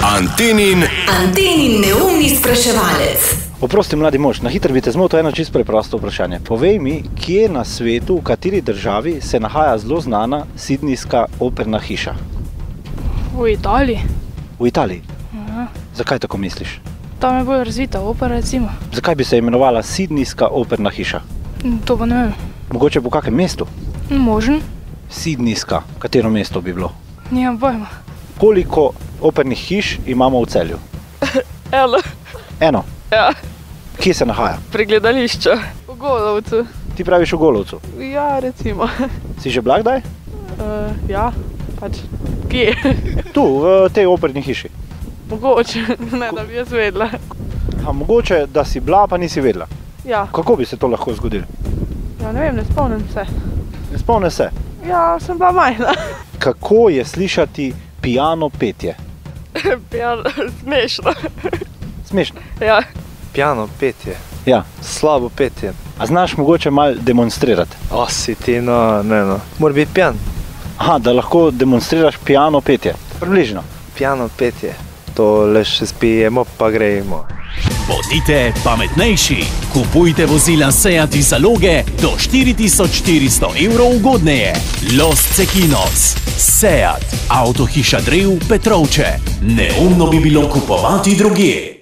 Antenin neumni spraševalec. Oprosti, mladi mož, na hitro bi te zmotil eno čisto preprosto vprašanje. Povej mi, kje na svetu, v kateri državi se nahaja zelo znana sidnijska operna hiša? V Italiji. V Italiji? Aha. Zakaj tako misliš? Tam je bolj razvita opera, recimo. Zakaj bi se imenovala sidnijska operna hiša? To pa ne vem. Mogoče po kakem mestu? Možen? Sidnijska, katero mesto bi bilo? Nimam pojma. Koliko opernih hiš imamo v Celju? Eno? Ja. Kje se nahaja? Pri gledališču. V Golovcu. Ti praviš v Golovcu? Ja, recimo. Si že bila kdaj? Ja, pač. Kje? Tu, v tej operni hiši. Mogoče, ne da bi jaz vedela. Mogoče, da si bila, pa nisi vedela. Ja. Kako bi se to lahko zgodilo? Ja, ne vem, ne spomnim se. Ne spomnim se. Ja, sem bila majhna. Kako je slišati piano petje? Piano, smešno. Smešno? Ja. Piano petje. Ja. Slabo petje. A znaš mogoče malo demonstrirati? Si ti, no. Mora biti pijan. Aha, da lahko demonstriraš piano petje. Približno. Piano petje. To le še spijemo, pa gremo. Bodite pametnejši. Kupujte vozila Seat iz zaloge do 4400 evrov ugodneje. Los Cekinos. Seat. Avtohiša Drev Petrovče. Neumno bi bilo kupovati drugje.